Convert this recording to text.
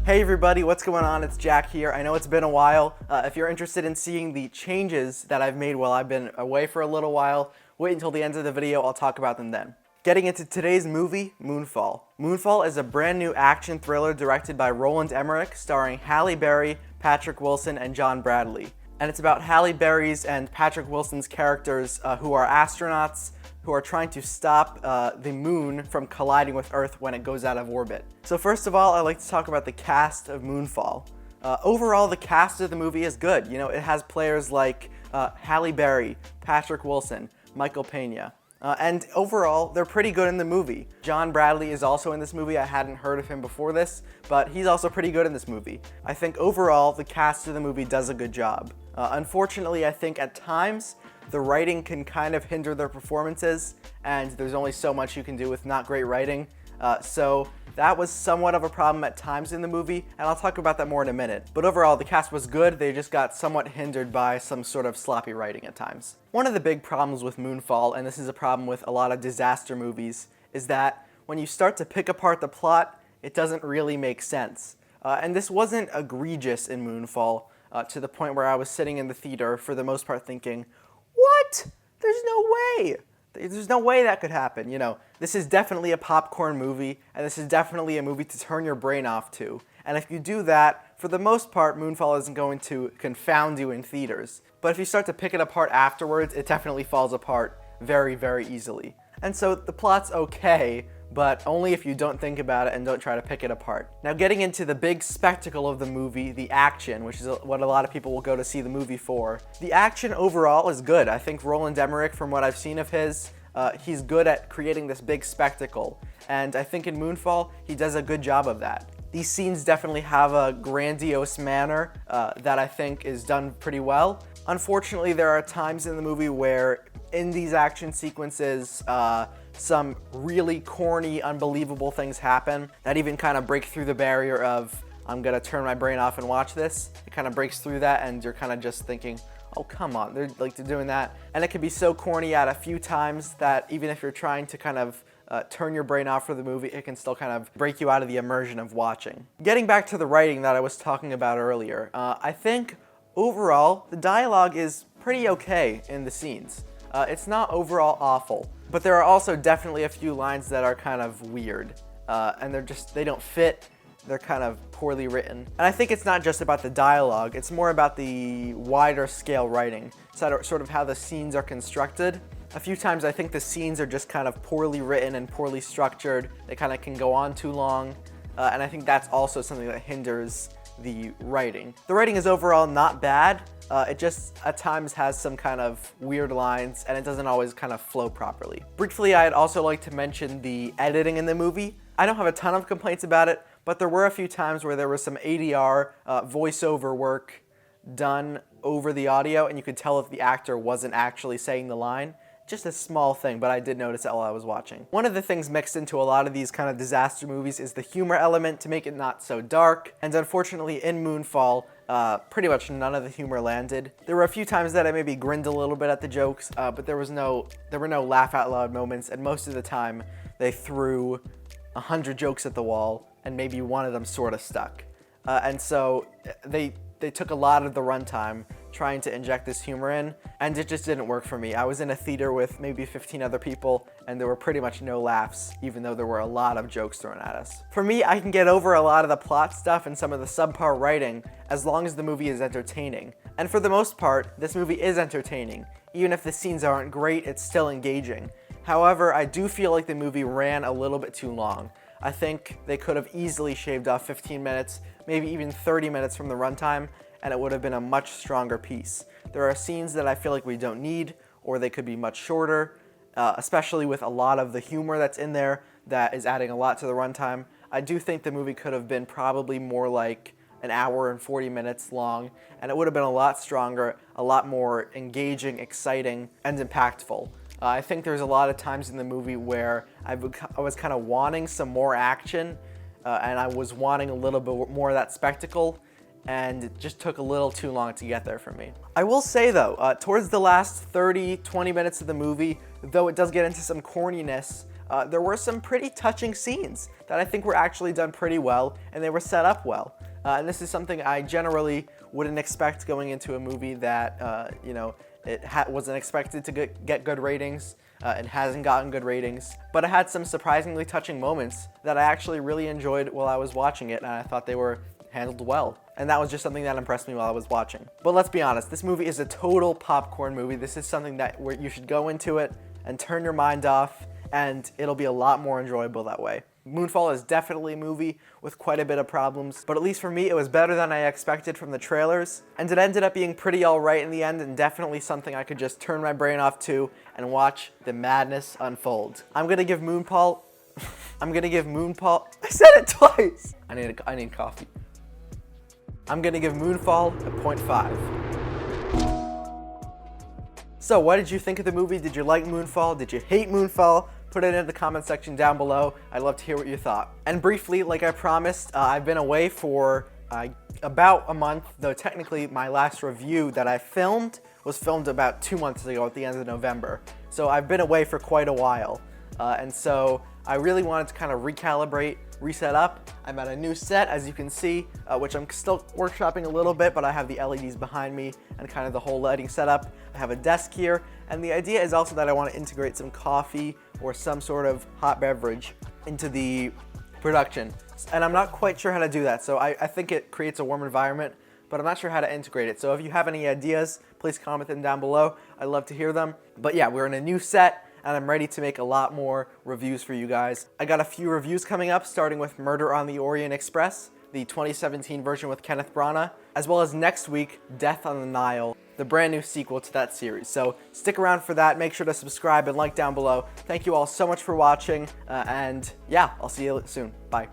Hey everybody, what's going on? It's Jack here. I know it's been a while. If you're interested in seeing the changes that I've made while I've been away for a little while, wait until the end of the video, I'll talk about them then. Getting into today's movie, Moonfall. Moonfall is a brand new action thriller directed by Roland Emmerich, starring Halle Berry, Patrick Wilson, and John Bradley. And it's about Halle Berry's and Patrick Wilson's characters who are astronauts who are trying to stop the moon from colliding with Earth when it goes out of orbit. So first of all, I'd like to talk about the cast of Moonfall. Overall, the cast of the movie is good. You know, it has players like Halle Berry, Patrick Wilson, Michael Pena. And overall, they're pretty good in the movie. John Bradley is also in this movie. I hadn't heard of him before this, but he's also pretty good in this movie. I think overall, the cast of the movie does a good job. Unfortunately, I think at times, the writing can kind of hinder their performances, and there's only so much you can do with not great writing. So that was somewhat of a problem at times in the movie, and I'll talk about that more in a minute. But overall, the cast was good. They just got somewhat hindered by some sort of sloppy writing at times. One of the big problems with Moonfall, and this is a problem with a lot of disaster movies, is that when you start to pick apart the plot, it doesn't really make sense. And this wasn't egregious in Moonfall, to the point where I was sitting in the theater for the most part thinking, what? There's no way. There's no way that could happen. You know, this is definitely a popcorn movie, and this is definitely a movie to turn your brain off to. And if you do that, for the most part, Moonfall isn't going to confound you in theaters. But if you start to pick it apart afterwards, it definitely falls apart very, very easily. And so the plot's okay, but only if you don't think about it and don't try to pick it apart. Now, getting into the big spectacle of the movie, the action, which is what a lot of people will go to see the movie for. The action overall is good. I think Roland Emmerich, from what I've seen of his, he's good at creating this big spectacle. And I think in Moonfall, he does a good job of that. These scenes definitely have a grandiose manner that I think is done pretty well. Unfortunately, there are times in the movie where in these action sequences, some really corny, unbelievable things happen that even kind of break through the barrier of, I'm gonna turn my brain off and watch this. It kind of breaks through that, and you're kind of just thinking, oh, come on, they're doing that. And it can be so corny at a few times that even if you're trying to kind of turn your brain off for the movie, it can still kind of break you out of the immersion of watching. Getting back to the writing that I was talking about earlier, I think overall, the dialogue is pretty okay in the scenes. It's not overall awful, but there are also definitely a few lines that are kind of weird, and they don't fit. They're kind of poorly written. And I think it's not just about the dialogue, it's more about the wider scale writing, sort of how the scenes are constructed. A few times I think the scenes are just kind of poorly written and poorly structured. They kind of can go on too long, and I think that's also something that hinders the writing. The writing is overall not bad, it just at times has some kind of weird lines and it doesn't always kind of flow properly. Briefly, I'd also like to mention the editing in the movie. I don't have a ton of complaints about it, but there were a few times where there was some ADR voiceover work done over the audio and you could tell if the actor wasn't actually saying the line. Just a small thing, but I did notice it while I was watching. One of the things mixed into a lot of these kind of disaster movies is the humor element to make it not so dark, and unfortunately in Moonfall, pretty much none of the humor landed. There were a few times that I maybe grinned a little bit at the jokes, but there were no laugh out loud moments, and most of the time they threw 100 jokes at the wall, and maybe one of them sort of stuck. And so they took a lot of the runtime trying to inject this humor in, and it just didn't work for me. I was in a theater with maybe 15 other people, and there were pretty much no laughs, even though there were a lot of jokes thrown at us. For me, I can get over a lot of the plot stuff and some of the subpar writing, as long as the movie is entertaining. And for the most part, this movie is entertaining. Even if the scenes aren't great, it's still engaging. However, I do feel like the movie ran a little bit too long. I think they could have easily shaved off 15 minutes, maybe even 30 minutes from the runtime, and it would have been a much stronger piece. There are scenes that I feel like we don't need, or they could be much shorter, especially with a lot of the humor that's in there that is adding a lot to the runtime. I do think the movie could have been probably more like an hour and 40 minutes long, and it would have been a lot stronger, a lot more engaging, exciting, and impactful. I think there's a lot of times in the movie where I was kind of wanting some more action, and I was wanting a little bit more of that spectacle, and it just took a little too long to get there for me. I will say though, towards the last 30-20 minutes of the movie, though it does get into some corniness, there were some pretty touching scenes that I think were actually done pretty well, and they were set up well. And this is something I generally wouldn't expect going into a movie that, wasn't expected to get good ratings. It hasn't gotten good ratings, but it had some surprisingly touching moments that I actually really enjoyed while I was watching it, and I thought they were handled well. And that was just something that impressed me while I was watching. But let's be honest, this movie is a total popcorn movie. This is something where you should go into it and turn your mind off, and it'll be a lot more enjoyable that way. Moonfall is definitely a movie with quite a bit of problems, but at least for me, it was better than I expected from the trailers, and it ended up being pretty alright in the end, and definitely something I could just turn my brain off to and watch the madness unfold. I'm gonna give Moonfall, I said it twice! I need coffee. I'm gonna give Moonfall a 0.5. So what did you think of the movie? Did you like Moonfall? Did you hate Moonfall? Put it in the comment section down below. I'd love to hear what you thought. And briefly, like I promised, I've been away for about a month, though technically my last review that I filmed was filmed about 2 months ago at the end of November. So I've been away for quite a while. And so I really wanted to kind of recalibrate, reset up. I'm at a new set, as you can see, which I'm still workshopping a little bit, but I have the LEDs behind me and kind of the whole lighting setup. I have a desk here, and the idea is also that I want to integrate some coffee or some sort of hot beverage into the production. And I'm not quite sure how to do that, so I think it creates a warm environment, but I'm not sure how to integrate it. So if you have any ideas, please comment them down below. I'd love to hear them. But yeah, we're in a new set, and I'm ready to make a lot more reviews for you guys. I got a few reviews coming up, starting with Murder on the Orient Express, the 2017 version with Kenneth Branagh, as well as next week, Death on the Nile, the brand new sequel to that series. So stick around for that. Make sure to subscribe and like down below. Thank you all so much for watching, and yeah, I'll see you soon. Bye.